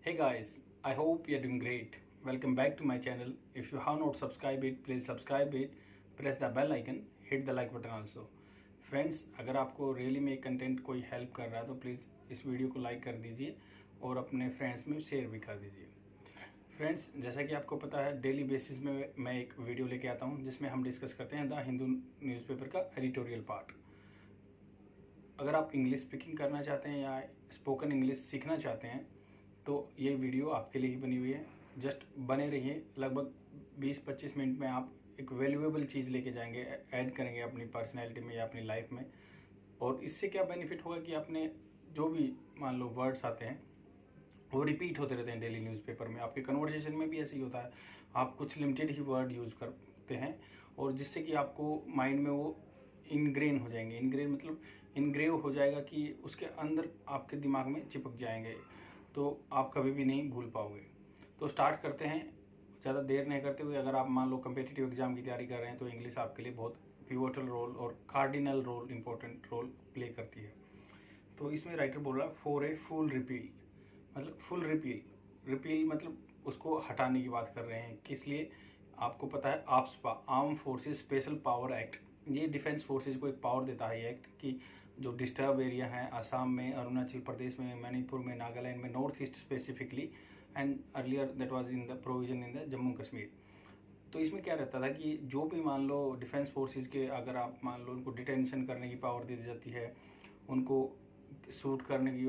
Hey guys, I hope you're doing great. Welcome back to my channel. If you have not subscribed it, please subscribe it. Press the bell icon, hit the like button also. Friends, अगर आपको really में content कोई help कर रहा है तो please इस video को लाइक कर दीजिए और अपने फ्रेंड्स में शेयर भी कर दीजिए। फ्रेंड्स, जैसा कि आपको पता है डेली बेसिस में मैं एक वीडियो लेके आता हूँ जिसमें हम डिस्कस करते हैं द हिंदू न्यूज़पेपर का एडिटोरियल पार्ट। अगर आप इंग्लिश स्पीकिंग करना चाहते हैं या स्पोकन इंग्लिश सीखना चाहते हैं तो ये वीडियो आपके लिए ही बनी हुई है। जस्ट बने रहिए, लगभग 20-25 मिनट में आप एक वैल्यूएबल चीज़ लेके जाएंगे, ऐड करेंगे अपनी पर्सनैलिटी में या अपनी लाइफ में। और इससे क्या बेनिफिट होगा कि आपने जो भी मान लो वर्ड्स आते हैं वो रिपीट होते रहते हैं डेली न्यूज़पेपर में। आपके कन्वर्सेशन में भी ऐसे ही होता है, आप कुछ लिमिटेड ही वर्ड यूज़ करते हैं और जिससे कि आपको माइंड में वो इनग्रेन हो जाएंगे। इनग्रेन मतलब इनग्रेव हो जाएगा कि उसके अंदर आपके दिमाग में चिपक जाएंगे, तो आप कभी भी नहीं भूल पाओगे। तो स्टार्ट करते हैं, ज़्यादा देर नहीं करते हुए। अगर आप मान लो कम्पिटिटिव एग्जाम की तैयारी कर रहे हैं तो इंग्लिश आपके लिए बहुत पिवोटल रोल और cardinal role, important role play करती है। तो इसमें राइटर बोल रहा है फॉर ए फुल रिपील, मतलब फुल रिपील। रिपील मतलब उसको हटाने की बात कर रहे हैं। किस लिए? आपको पता है AFSPA, armed forces special power act, ये डिफेंस फोर्सेस को एक पावर देता है ये एक्ट कि जो डिस्टर्ब एरिया है आसाम में, अरुणाचल प्रदेश में, मणिपुर में, नागालैंड में, north east specifically, and earlier that was in the provision in the Jammu Kashmir. तो इसमें क्या रहता था कि जो भी मान लो डिफेंस फोर्सेस के, अगर आप मान लो उनको डिटेंशन करने की पावर दे दी जाती है, उनको शूट करने की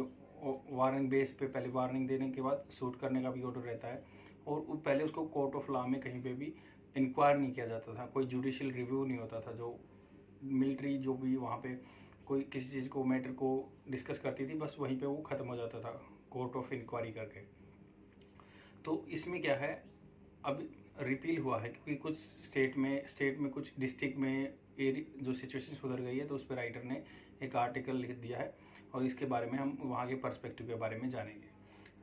वार्निंग बेस पे, पहले वार्निंग देने के बाद शूट करने का भी ऑर्डर रहता है। और पहले उसको कोर्ट ऑफ लॉ में कहीं पे भी इंक्वायर नहीं किया जाता था, कोई जुडिशियल रिव्यू नहीं होता था। जो मिलिट्री जो भी वहाँ पे कोई किसी चीज़ को, मैटर को डिस्कस करती थी, बस वहीं पे वो ख़त्म हो जाता था कोर्ट ऑफ इंक्वायरी करके। तो इसमें क्या है, अब रिपील हुआ है क्योंकि कुछ स्टेट में कुछ डिस्ट्रिक्ट में जो सिचुएशन सुधर गई है, तो उस पर राइटर ने एक आर्टिकल लिख दिया है और इसके बारे में हम वहाँ के पर्सपेक्टिव के बारे में जानेंगे।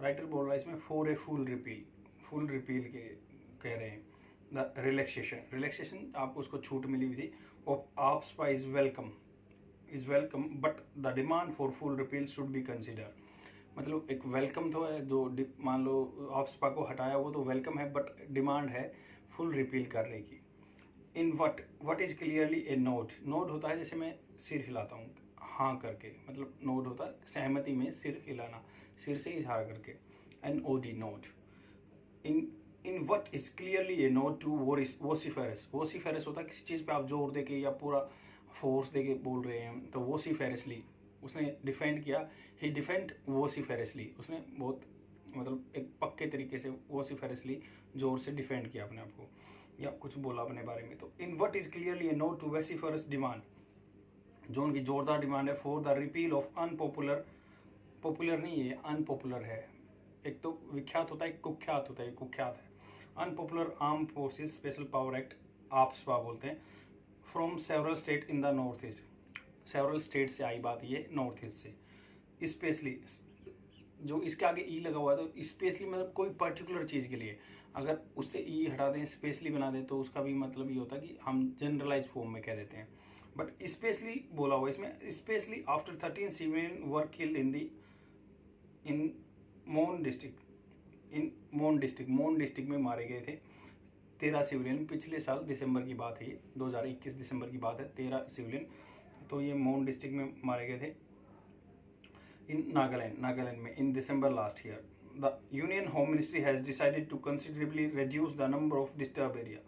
राइटर बोल रहा है इसमें फॉर ए फुल रिपील के कह रहे हैं द रिलैक्सेशन आपको उसको छूट मिली हुई थी of AFSPA is welcome but the demand for full repeal should be consider. मतलब एक वेलकम तो है, जो मान लो आप्सपा को हटाया वो तो वेलकम है, बट डिमांड है फुल रिपील करने की। इन what is clearly a node होता है, जैसे मैं सिर हिलाता हूँ हाँ करके, मतलब नोड होता है सहमति में सिर हिलाना, सिर से इशारा करके, NOD nod. In what is clearly a nod to vociferous होता है किसी चीज़ पे आप जोर दे के या पूरा फोर्स दे के बोल रहे हैं, तो वोसिफेरसली उसने डिफेंड किया। ही डिफेंड वोसिफेरसली, उसने बहुत मतलब एक पक्के तरीके से वोसिफेरसली जोर से डिफेंड किया अपने आप को या कुछ बोला अपने बारे में। तो in what is clearly a no to vociferous demand, जो उनकी जोरदार डिमांड है for the repeal of popular नहीं है, अनपॉपुलर है। एक तो विख्यात होता है, एक कुख्यात होता है, कुख्यात है। Unpopular arm forces special power act, AFSPA बोलते हैं, from several state in the north east. Several state से आई बात ये, नॉर्थ ईस्ट से। स्पेशली जो इसके आगे ई लगा हुआ है, तो स्पेशली मतलब कोई पर्टिकुलर चीज़ के लिए, अगर उससे ई हटा दें, स्पेशली बना दें, तो उसका भी मतलब ये होता है कि हम जनरलाइज फॉर्म में कह देते हैं। बट स्पेशली बोला हुआ इसमें, specially after 13 civilian were killed in मोन डिस्ट्रिक्ट में मारे गए थे 13 सिविलियन। पिछले साल दिसंबर की बात है, ये 2021 दिसंबर की बात है। 13 सिविलियन तो ये मोन डिस्ट्रिक्ट में मारे गए थे इन नागालैंड में in December last year. The union home ministry has decided to considerably reduce the number of disturb area.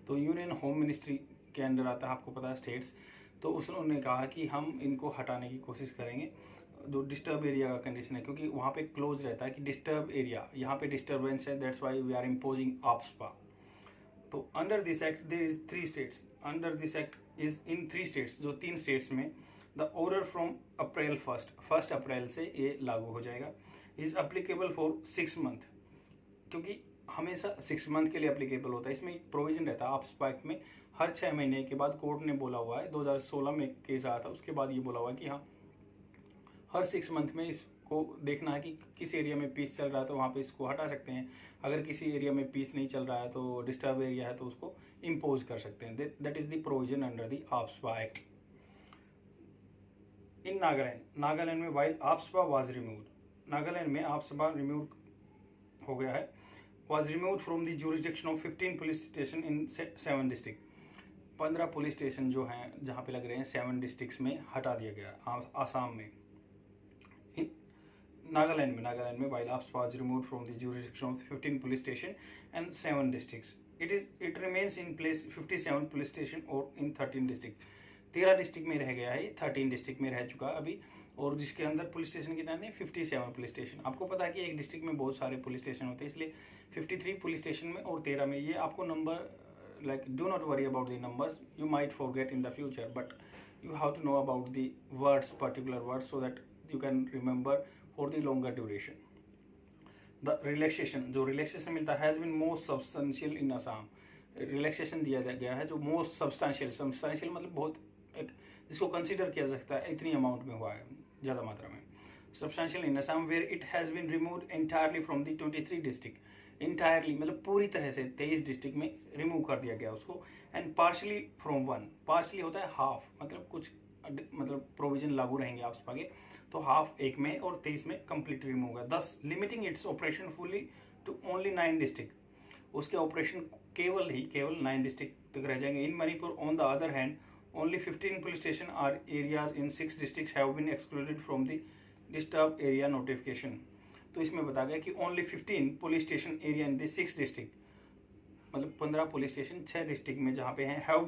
तो यूनियन होम मिनिस्ट्री के अंडर आता है, आपको पता है, स्टेट्स। तो उन्होंने कहा कि हम इनको हटाने की कोशिश करेंगे जो डिस्टर्ब एरिया का कंडीशन है, क्योंकि वहाँ पे क्लोज रहता है कि डिस्टर्ब एरिया, यहाँ पे डिस्टर्बेंस है, that's why we are imposing AFSPA. तो under this act there is 3 states, under this act is in 3 states, जो 3 स्टेट्स में the order from April 1 April से ये लागू हो जाएगा। इज अप्लीकेबल फॉर 6 मंथ, क्योंकि हमेशा 6 मंथ के लिए अप्लीकेबल होता है। इसमें एक प्रोविजन रहता है आप्सपा एक्ट में, हर 6 महीने के बाद कोर्ट ने बोला हुआ है, 2016 में केस आया था, उसके बाद ये बोला हुआ है कि हाँ हर 6 मंथ में इसको देखना है कि किस एरिया में पीस चल रहा है, तो वहाँ पे इसको हटा सकते हैं। अगर किसी एरिया में पीस नहीं चल रहा है, तो डिस्टर्ब एरिया है, तो उसको इम्पोज कर सकते हैं। That is the provision under the AFSPA act. In Nagaland में while AFSPA was removed, Nagaland में आप्सपा रिमूव हो गया है, was removed from the jurisdiction of 15 police station in 7 district. 15 police station जो हैं जहाँ पे लग रहे हैं 7 डिस्ट्रिक्ट्स में हटा दिया गया। आसाम में, नागालैंड में while APS was removed from the jurisdiction of 15 police station and 7 districts, it remains in place 57 police station और in 13 district। 13 डिस्ट्रिक्ट में रह गया है, 13 डिस्ट्रिक्ट में रह चुका अभी, और जिसके अंदर पुलिस स्टेशन कितने हैं, 57 पुलिस स्टेशन। आपको पता है कि एक डिस्ट्रिक्ट में बहुत सारे पुलिस स्टेशन होते हैं, इसलिए 53 पुलिस स्टेशन में और 13 में। ये आपको number, like do not worry about the numbers, you might forget in the future, but you have to know about the words, particular words, so that you can remember for the longer duration। the relaxation, जो relaxation मिलता है, has been most substantial in Assam। relaxation दिया गया है जो most substantial मतलब बहुत एक जिसको कंसिडर किया जा सकता है, इतनी अमाउंट में हुआ है, ज़्यादा मात्रा में। substantial in Assam where it has been removed entirely from the 23 district। Entirely मतलब पूरी तरह से 23 डिस्ट्रिक्ट में रिमूव कर दिया गया उसको। एंड पार्शली फ्रॉम 1, पार्शली होता है हाफ, मतलब कुछ मतलब प्रोविजन लागू रहेंगे आप आगे, तो हाफ एक में और 23 में कंप्लीट रिमूव होगा। Thus limiting its operation fully to only 9 district. उसके ऑपरेशन केवल 9 डिस्ट्रिक्ट तक रह जाएंगे। In Manipur on the other hand only 15 police station are areas in 6 district have been excluded from the disturb area notification. तो इसमें बताया गया कि only 15 police station area in the 6 district, मतलब 15 पुलिस स्टेशन 6 डिस्ट्रिक्ट में जहाँ पे हैं have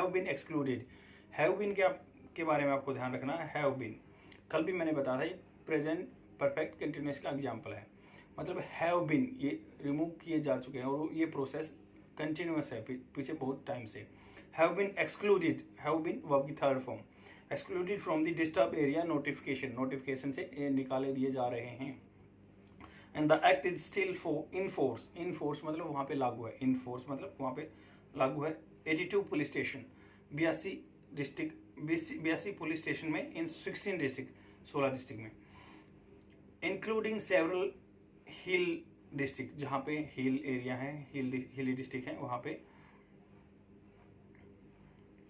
been excluded. Have been के बारे में आपको ध्यान रखना है। हैव बीन कल भी मैंने बताया था, ये प्रेजेंट परफेक्ट कंटिन्यूस का एग्जाम्पल है। मतलब हैव बीन ये रिमूव किए जा चुके हैं और ये प्रोसेस कंटिन्यूस है पीछे बहुत टाइम से। Have been excluded, have been verb की third form, excluded from the disturb area notification से ये निकाले दिए जा रहे हैं। And the act is still in force मतलब वहाँ पे लागू है, इन फोर्स मतलब वहाँ पे लागू है। 82 पुलिस स्टेशन 82 पुलिस स्टेशन में इन 16 डिस्ट्रिक्ट 16 डिस्ट्रिक्ट में, इंक्लूडिंग सेवरल हिल डिस्ट्रिक्ट, जहाँ पे हिल एरिया है, हिली डिस्ट्रिक्ट है, वहाँ पे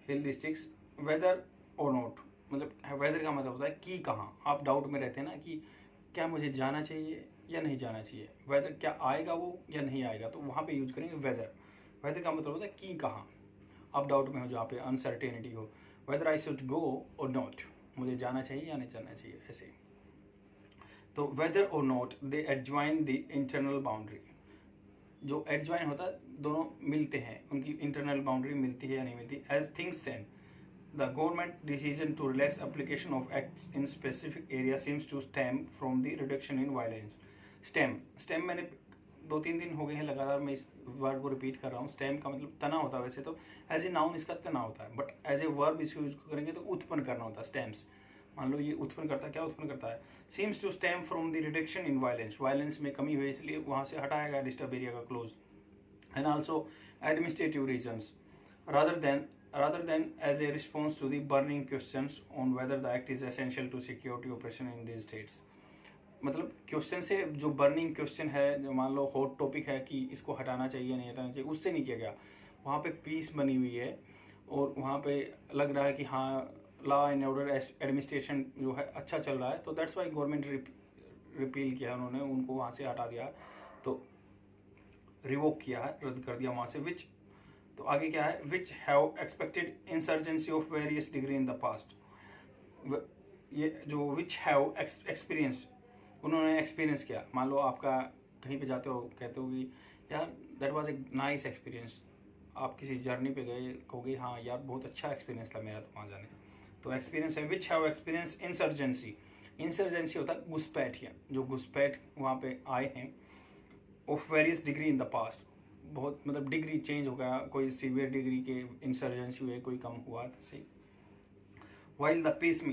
हिल डिस्ट्रिक्ट्स। वेदर और नॉट मतलब वेदर का मतलब होता है कि कहाँ। आप डाउट में रहते हैं ना कि क्या मुझे जाना चाहिए या नहीं जाना चाहिए, वेदर क्या आएगा वो या नहीं आएगा, तो वहाँ पे यूज करेंगे वेदर। वेदर का मतलब होता है कि कहाँ। आप डाउट में हो, जहाँ पे अनसर्टेनिटी हो, वेदर आई शुड गो और नॉट, मुझे जाना चाहिए या नहीं जाना चाहिए, ऐसे। तो वेदर और not they adjoin the internal boundary. जो एडज्वाइन होता है दोनों मिलते हैं, उनकी इंटरनल बाउंड्री मिलती है या नहीं मिलती। As things stand the government decision to relax application of acts in specific area seems to stem from the reduction in violence। Stem मैंने 2-3 दिन हो गए हैं लगातार मैं इस वर्ड को रिपीट कर रहा हूँ। स्टेम का मतलब तना होता है, वैसे तो एज ए नाउन इसका तना होता है, बट एज ए वर्ब इसको यूज करेंगे तो उत्पन्न करना होता है। स्टेम्स मान लो ये उत्पन्न करता है, क्या उत्पन्न करता है, seems to stem from the reduction in violence में कमी हुई, इसलिए वहाँ से हटाया गया डिस्टर्ब एरिया का close. And also administrative reasons rather than as a response to the burning questions on whether the act is essential to security operation in these states। मतलब क्वेश्चन से जो बर्निंग क्वेश्चन है, जो मान लो hot topic है कि इसको हटाना चाहिए नहीं हटाना चाहिए, उससे नहीं किया गया। वहाँ पे पीस बनी हुई है और वहाँ पे लग रहा है कि हाँ लॉ एंड ऑर्डर एडमिनिस्ट्रेशन जो है अच्छा चल रहा है, तो दैट्स वाई गवर्नमेंट रिपील किया उन्होंने, उनको वहाँ से हटा दिया, तो रिवोक किया है, रद्द कर दिया वहाँ से। विच तो आगे क्या है, which have expected insurgency of various degree in the past. ये जो विच हैव एक्सपीरियंस, उन्होंने एक्सपीरियंस किया। मान लो आपका कहीं पे जाते हो, कहते हो कि यार that was a nice experience, आप किसी जर्नी पे गए, कहोगे हाँ यार बहुत अच्छा एक्सपीरियंस था मेरा तो वहाँ जाने का, तो एक्सपीरियंस है। विच हैव एक्सपीरियंस इंसर्जेंसी होता है घुसपैठियाँ, जो घुसपैठ वहाँ पे आए हैं। Of various degree in the past, बहुत मतलब डिग्री चेंज हो गया, कोई सीवियर डिग्री के इंसर्जेंसी हुए, कोई कम हुआ था सही। While the piece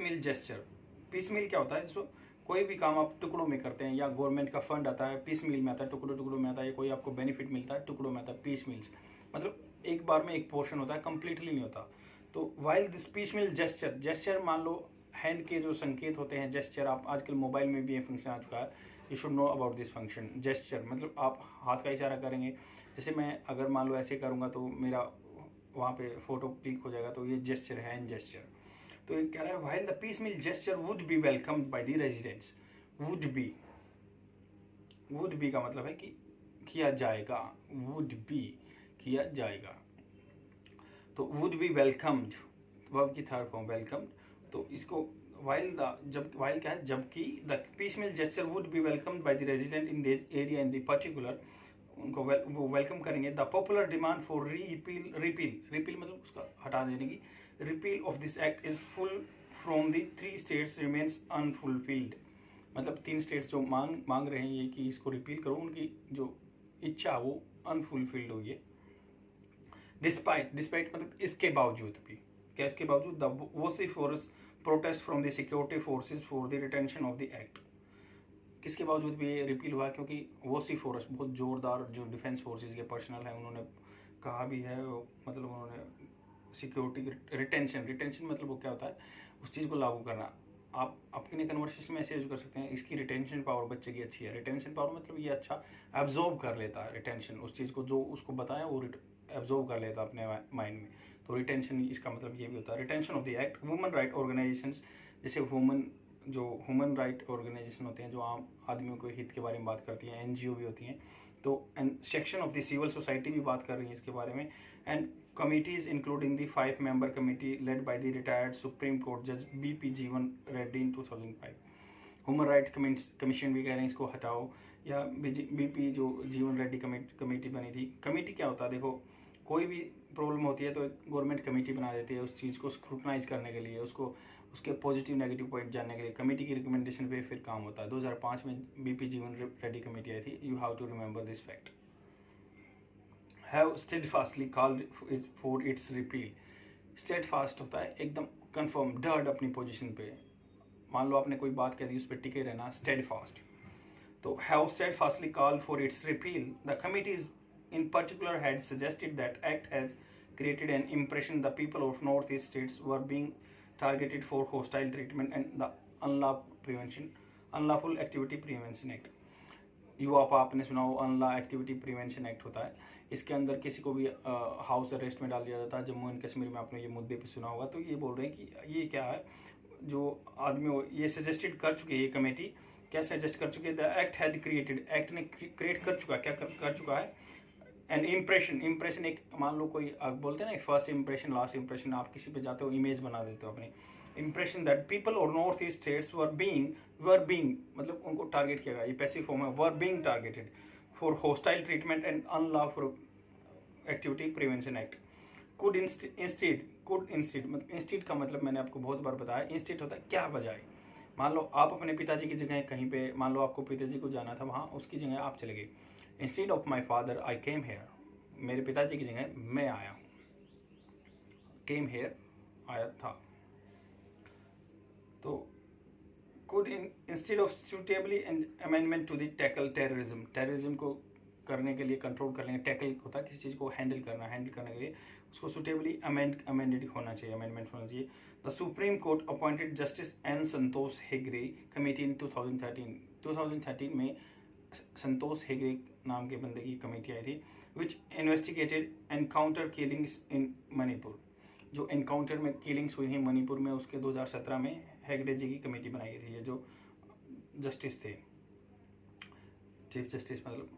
mill gesture, piecemeal क्या होता है, जो कोई भी काम आप टुकड़ों में करते हैं, या गवर्नमेंट का फंड आता है पीस मिल में आता है, टुकड़ों में आता है, या कोई आपको बेनिफिट मिलता है टुकड़ों में आता है, पीस मिल्स मतलब एक बार में एक पोर्शन होता है, कंप्लीटली नहीं होता। तो while this piecemeal gesture मान लो हैंड के जो संकेत होते हैं, जेस्चर, आप आजकल मोबाइल में भी ये फंक्शन आ चुका है, you should know about this function. Gesture मतलब आप हाथ का इशारा करेंगे, जैसे मैं अगर मान लो ऐसे करूँगा तो मेरा वहाँ पे फोटो क्लिक हो जाएगा, तो ये जेस्चर है, हैंड जेस्चर। तो ये कह रहा है while the piecemeal gesture would be welcomed by the residents, would be would be का मतलब है कि किया जाएगा, वुड बी किया जाएगा। तो वुड बी वेलकम्ड, वर्ब की थर्ड फॉर्म वेलकम्ड। तो इसको while द जब while क्या है, जबकि the piecemeal gesture would be welcomed by the resident in this area in the particular, उनको वो वेलकम करेंगे। The popular demand for repeal, repeal मतलब उसका हटा देने की, repeal of this act is full from the 3 states remains unfulfilled. मतलब 3 states जो मांग रहे हैं ये कि इसको रिपील करो, उनकी जो इच्छा वो अनफुलफिल्ड हुई है। डिस्पाइट मतलब इसके बावजूद भी, क्या इसके बावजूद, the वोसिफोरस protest from the security forces for the retention of the act. किसके बावजूद भी ये रिपील हुआ, क्योंकि वोसिफोरस बहुत जोरदार जो डिफेंस फोर्सेस के पर्सनल हैं उन्होंने कहा भी है, मतलब उन्होंने सिक्योरिटी रिटेंशन मतलब वो क्या होता है, उस चीज़ को लागू करना। आप अपने कन्वर्सेशन में ऐसे यूज कर सकते हैं, इसकी रिटेंशन पावर बच्चे की अच्छी है। रिटेंशन पावर मतलब ये अच्छा एब्जॉर्ब कर लेता है, रिटेंशन उस चीज़ को जो उसको बताया वो एब्जॉर्ब कर लेता है अपने माइंड में। तो रिटेंशन इसका मतलब ये भी होता है। Retention of the act, women right organisations, जैसे जो ह्यूमन राइट ऑर्गेनाइजेशन होते हैं जो आम आदमियों के हित के बारे में बात करती हैं, एनजीओ भी होती हैं, तो and section of the civil society भी बात कर रही है इसके बारे में। And committees including the 5 member committee led by the retired supreme court जज B P Jeevan Reddy in 2005। Human rights commission भी कह रहे हैं इसको हटाओ, या बीपी जो जीवन रेड्डी कमेटी बनी थी। कमेटी क्या होता है, देखो कोई भी प्रॉब्लम होती है तो एक गवर्नमेंट कमेटी बना देती है उस चीज़ को स्क्रूटनाइज करने के लिए, उसको उसके पॉजिटिव नेगेटिव पॉइंट जानने के लिए कमेटी की रिकमेंडेशन पे फिर काम होता है। 2005 में बीपी जीवन रेड्डी कमेटी आई थी। You have to remember this fact. Have steadfastly called for its repeal. Steadfast होता है एकदम कंफर्म, डर्ड अपनी पोजीशन पे। मान लो आपने कोई बात कह दी, उस पर टिके रहना, स्टेडफास्ट। तो have steadfastly called for its repeal. The committees in particular had suggested that act has created an impression the people of northeast states were being targeted for hostile treatment and the unlawful activity prevention act। यूआपा आपने सुना हो, अनलॉ activity prevention act होता है। इसके अंदर किसी को भी हाउस अरेस्ट में डाल दिया जाता है। जम्मू एंड कश्मीर में आपने ये मुद्दे पे सुना होगा। तो ये बोल रहे हैं कि ये क्या है, जो आदमी ये सजेस्टेड कर चुके हैं, ये कमेटी क्या सजेस्ट कर चुकी है, the act had created, act ने क्रिएट कर चुका, क्या कर चुका है, एन इम्प्रेशन एक, मान लो कोई आप बोलते हैं ना फर्स्ट इंप्रेशन लास्ट इंप्रेशन, आप किसी पे जाते हो इमेज बना देते हो अपनी इंप्रेशन, दैट पीपल और north east states were being मतलब उनको टारगेट किया गया, ये पैसिव फॉर्म है, were being targeted for hostile treatment and unlawful activity prevention act. Could instead मतलब इंस्टीड का मतलब मैंने आपको बहुत बार बताया, इंस्टीड होता है क्या बजाय। मान लो आप अपने पिताजी की जगह कहीं पे, मान लो आपको पिताजी को जाना था वहाँ, उसकी जगह आप चले गए। Instead of my father I came here, मेरे पिताजी की जगह मैं आया हूँ, केम हेयर आया था। तो could instead of suitably amendment to the tackle terrorism को करने के लिए, कंट्रोल करने, टैकल होता है किसी चीज़ को हैंडल करने के लिए, उसको सुटेबली अमेंडेड होना चाहिए, अमेंडमेंट होना चाहिए। The supreme court appointed justice N Santosh Hegde committee in 2013 में संतोष हेगड़े नाम के बंदे की कमेटी आई थी, विच इन्वेस्टिगेटेड एनकाउंटर किलिंग्स इन मणिपुर। जो एनकाउंटर में किलिंग्स हुई हैं मणिपुर में, उसके 2017 में हेगड़े जी की कमेटी बनाई गई थी। ये जो जस्टिस थे, चीफ जस्टिस मतलब,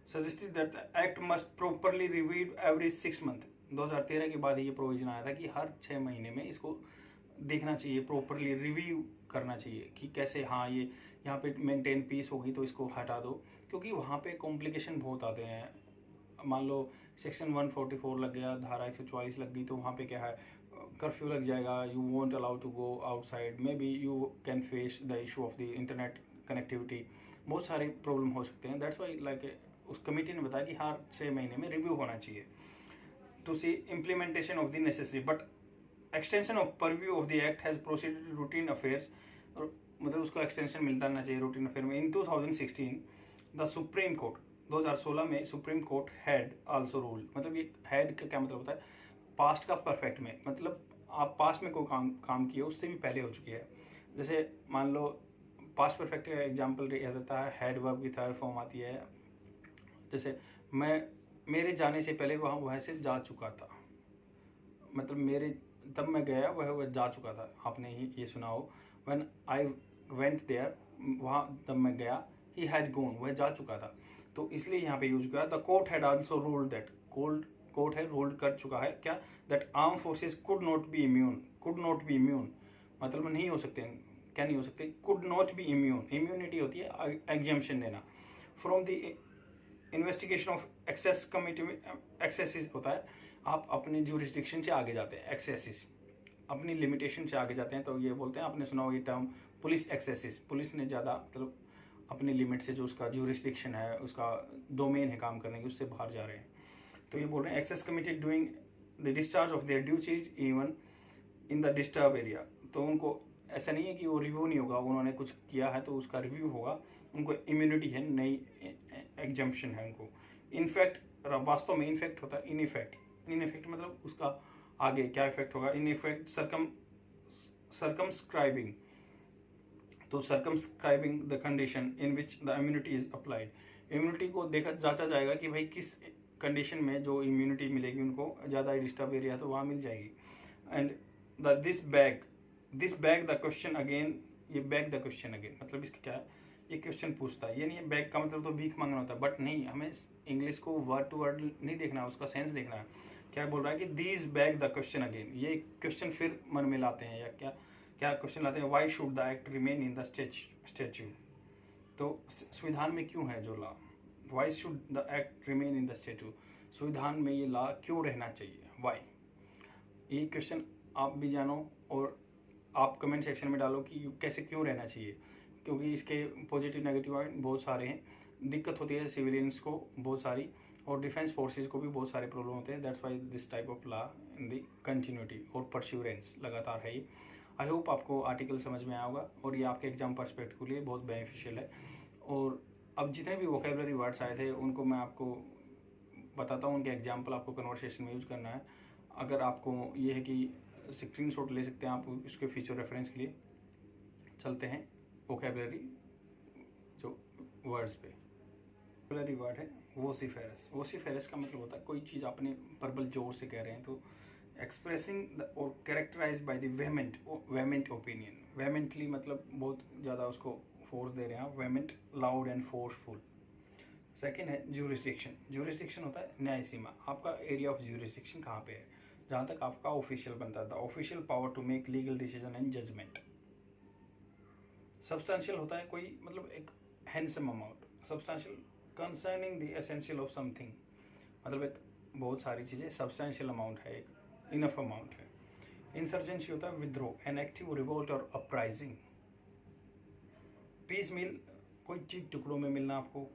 suggested that the act must properly reviewed every 6 month. 2013 के बाद ये प्रोविजन आया था कि हर 6 महीने में इसको देखना चाहिए, प्रॉपरली रिव्यू करना चाहिए कि कैसे, हाँ ये यहाँ पे मेंटेन पीस होगी तो इसको हटा दो, क्योंकि वहाँ पे कॉम्प्लिकेशन बहुत आते हैं। मान लो सेक्शन 144 लग गया, धारा 144 लग गई, तो वहाँ पे क्या है, कर्फ्यू लग जाएगा, you won't allow to go outside, may be you can face the issue of the internet connectivity, बहुत सारे प्रॉब्लम हो सकते हैं। दैट्स वाई लाइक उस कमेटी ने बताया कि हर 6 महीने में रिव्यू होना चाहिए to see implementation of the necessary but extension of purview of the act has proceeded routine affairs, मतलब उसको एक्सटेंशन मिलता रहना चाहिए रूटीन अफेयर में। इन 2016 द सुप्रीम कोर्ट, 2016 में supreme court had also rule, मतलब ये हैड का क्या मतलब होता है, पास्ट का परफेक्ट में, मतलब आप पास्ट में कोई काम किए उससे भी पहले हो चुकी है। जैसे मान लो पास्ट परफेक्ट का एग्जाम्पल याद आता है, हैड वर्ब की थर्ड फॉर्म आती है, जैसे मेरे जाने से पहले वहाँ से जा चुका था, मतलब तब मैं गया वह जा चुका था। आपने ही ये सुना हो, व्हेन आई वेंट देयर, वहाँ तब मैं गया, ही हैड गोन, वह जा चुका था, तो इसलिए यहाँ पे यूज किया। The court had also ruled that, court है रूल्ड कर चुका है क्या, that armed forces could not be immune, मतलब नहीं हो सकते, क्या नहीं हो सकते, could not be immune, immunity होती है एग्जाम्पशन देना, from the investigation of excess committee में एक्सेसिस होता है, आप अपने ज्यूरिस्डिक्शन से आगे जाते हैं, एक्सेसिस अपनी लिमिटेशन से आगे जाते हैं, तो ये बोलते हैं, आपने सुना हो ये टर्म पुलिस एक्सेसिस, पुलिस ने ज़्यादा मतलब अपनी लिमिट से जो उसका ज्यूरिस्डिक्शन है, उसका डोमेन है काम करने की, उससे बाहर जा रहे हैं, तो ये बोल रहे हैं excess committee doing the discharge of their duties even in the disturb area, तो उनको ऐसा नहीं है कि वो रिव्यू नहीं होगा, उन्होंने कुछ किया है तो उसका रिव्यू होगा, उनको इम्यूनिटी है, नई एग्जम्पशन है उनको। इनफैक्ट वास्तव में इनफैक्ट होता है इनफैक्ट मतलब उसका आगे क्या इफेक्ट होगा, इन इफेक्ट सर्कमस्क्राइबिंग, तो circumscribing the condition in which the immunity is applied, immunity को देखा जांचा जाएगा कि भाई किस कंडीशन में जो इम्यूनिटी मिलेगी उनको, ज़्यादा डिस्टर्ब एरिया तो वहाँ मिल जाएगी। And this bag the question again, ये बैग द क्वेश्चन अगेन मतलब इसका क्या है, ये क्वेश्चन पूछता है, ये नहीं है बैग का मतलब तो भीख मांगना होता है, बट नहीं, हमें इंग्लिश को वर्ड टू वर्ड नहीं देखना है, उसका सेंस देखना है। क्या बोल रहा है कि these bag the question again, ये क्वेश्चन फिर मन में लाते हैं, या क्या क्या क्वेश्चन लाते हैं, why should the act remain in the statue, तो संविधान में क्यों है जो law, why should the act remain in the statue, संविधान में ये लॉ क्यों रहना चाहिए, वाई, ये क्वेश्चन आप भी जानो और आप कमेंट सेक्शन में डालो कि कैसे क्यों रहना चाहिए, क्योंकि इसके पॉजिटिव नेगेटिव पॉइंट बहुत सारे हैं, दिक्कत होती है सिविलियंस को बहुत सारी, और डिफेंस फोर्सेस को भी बहुत सारे प्रॉब्लम होते हैं, that's why this type of law in the continuity और परस्यूरेंस लगातार है ये। आई होप आपको आर्टिकल समझ में आया होगा और ये आपके एग्जाम पर्सपेक्टिव के लिए बहुत बेनिफिशियल है। और अब जितने भी वोकेबलरी वर्ड्स आए थे उनको मैं आपको बताता हूँ, उनके एग्जाम्पल आपको कन्वर्सेशन में यूज करना है। अगर आपको ये है कि स्क्रीनशॉट ले सकते हैं आप उसके फ्यूचर रेफरेंस के लिए। चलते हैं वोकेबलरी जो वर्ड्स पे। वोकेबलरी वर्ड है वोसिफेरस। वोसिफेरस का मतलब होता है कोई चीज़ आपने प्रबल जोर से कह रहे हैं, तो एक्सप्रेसिंग और characterise by the vehement opinion. Vehemently मतलब बहुत ज़्यादा उसको फोर्स दे रहे हैं, vehement loud and forceful. Second है ज्यूरिस्डिक्शन। ज्यूरिस्डिक्शन होता है न्याय सीमा, आपका एरिया ऑफ ज्यूरिस्डिक्शन कहाँ पे है, जहाँ तक आपका ऑफिशियल बनता है, the official power to make legal decision and judgment. Substantial होता है कोई मतलब एक handsome amount, substantial concerning the essential of something, मतलब एक बहुत सारी चीज़ें, सब्सटेंशियल अमाउंट है, एक इनफ अमाउंट है। इंसर्जेंसी होता है विद्रोह, एन एक्टिव रिवोल्ट और अपराइजिंग। पीस मिल कोई चीज़ टुकड़ों में मिलना, आपको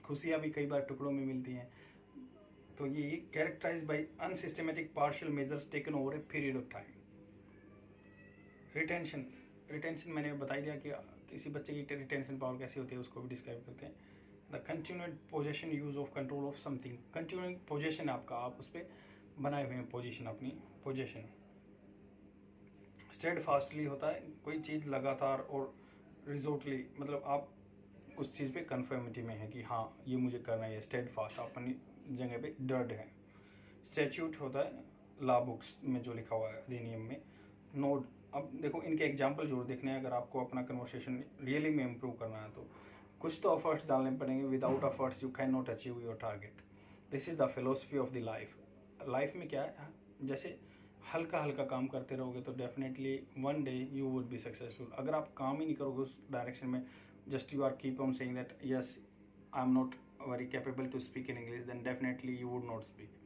खुशियाँ भी कई बार टुकड़ों में मिलती हैं, तो ये characterise by unsystematic partial measures taken over a period of time. Retention, retention मैंने बता दिया कि किसी बच्चे की रिटेंशन पावर कैसी होती है, उसको भी डिस्क्राइब करते हैं। The continued possession use of control of something. Continued possession आपका, आप उस पर बनाए हुए हैं पोजीशन, अपनी पोजेशन। स्टेड फास्टली होता है कोई चीज़ लगातार और रिजोर्टली, मतलब आप उस चीज़ पे कन्फर्मिटी में है कि हाँ ये मुझे करना है, स्टेड फास्ट, आप अपनी जगह पे डर्ड है। स्टैट्यूट होता है लॉ बुक्स में जो लिखा हुआ है अधिनियम में। नोड, अब देखो इनके एग्जाम्पल जरूर देखने हैं अगर आपको अपना कन्वर्सेशन रियली में इम्प्रूव करना है, तो कुछ तो एफर्ट्स डालने पड़ेंगे, without efforts you can not achieve your target. This is the philosophy of the life. Life में क्या है, जैसे हल्का हल्का काम करते रहोगे तो definitely one day you would be successful. अगर आप काम ही नहीं करोगे उस डायरेक्शन में, just you are keep on saying that yes I am not very capable to speak in English, then definitely you would not speak.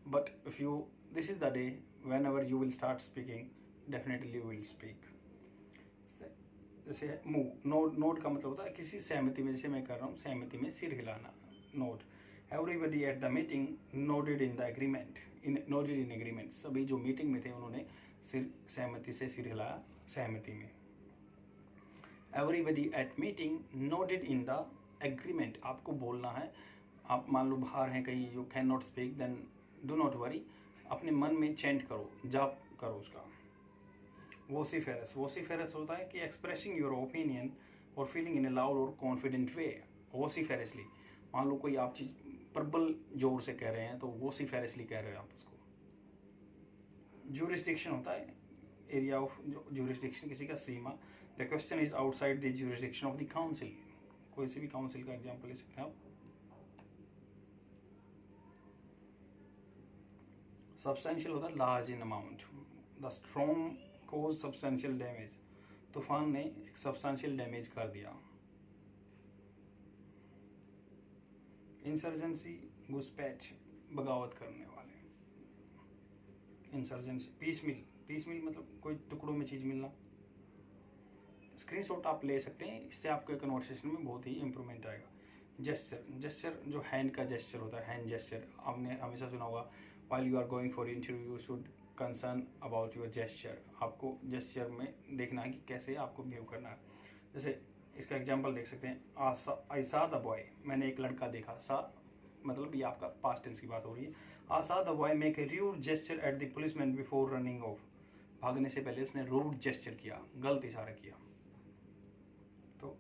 But if you, this is the day whenever you will start speaking, definitely you will speak. जैसे move, node का मतलब होता है किसी सहमति में, जैसे मैं कर रहा हूँ सहमति में सिर हिलाना, node. Everybody at the meeting nodded in the agreement, nodded in agreement, सभी जो मीटिंग में थे उन्होंने सिर सहमति से सिर हिलाया सहमति में। Everybody at meeting nodded in the agreement, आपको बोलना है, आप मान लो बाहर हैं कहीं, you can not speak, then do not worry, अपने मन में चैंट करो, जाप करो उसका। वोसिफेरस, वोसिफेरस होता है कि एक्सप्रेसिंग योर ओपिनियन और फीलिंग इन ए लाउड और कॉन्फिडेंट वे। वोसिफेरसली, मान लो कोई आप चीज़ प्रबल जोर से कह रहे हैं तो वोसिफेरसली कह रहे हो आप उसको। ज्यूरिस्डिक्शन होता है एरिया ऑफ ज्यूरिस्डिक्शन, किसी का सीमा। The question is outside the jurisdiction of the council, कोई सी भी काउंसिल का एग्जाम्पल ले सकते हैं आप। सब्सटेंशियल होता है large in amount, the storm cause substantial damage, तूफान ने एक सब्सटेंशियल डैमेज कर दिया। इंसर्जेंसी घुसपैठ, बगावत करने वाले। इंसर्जेंसी, पीस मिल मतलब कोई टुकड़ों में चीज़ मिलना। स्क्रीनशॉट आप ले सकते हैं, इससे आपके कन्वर्सेशन में बहुत ही इंप्रूवमेंट आएगा। जेस्चर जो हैंड का जेस्चर होता है, हैंड जेस्चर आपने हमेशा सुना होगा, while you are going for interview you should concern about your gesture. आपको जेस्चर में देखना है कि कैसे आपको बिहेव करना है। जैसे इसका एग्जांपल देख सकते हैं, आई सा द बॉय, मैंने एक लड़का देखा। सा मतलब ये आपका पास्ट टेंस की बात हो रही है। I saw the boy make a rude gesture at the policeman before running off, भागने से पहले उसने रूड जेस्चर किया, गलत इशारा किया। तो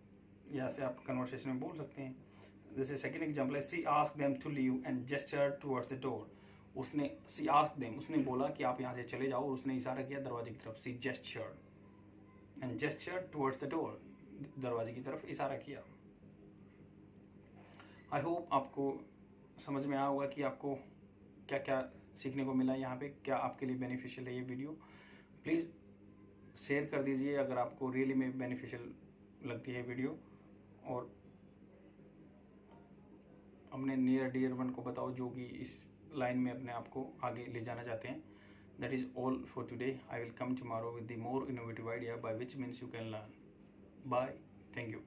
यहाँ से आप कन्वर्सेशन में बोल सकते हैं। जैसे सेकंड एग्जांपल है, she asked them to leave and gestured towards the door. उसने सी आस्क्ड देम, उसने बोला कि आप यहाँ से चले जाओ, और उसने इशारा किया दरवाजे की तरफ। सी जेस्चर्ड and gestured towards the door, दरवाजे की तरफ इशारा किया। आई होप आपको समझ में आया होगा कि आपको क्या क्या सीखने को मिला यहाँ पे, क्या आपके लिए बेनिफिशियल है ये वीडियो। प्लीज़ शेयर कर दीजिए अगर आपको रियली में बेनिफिशियल लगती है वीडियो, और अपने नियर डियर वन को बताओ जो कि इस लाइन में अपने आप को आगे ले जाना चाहते हैं। That is all for today. I will come tomorrow with the more innovative idea by which means you can learn. Bye, thank you.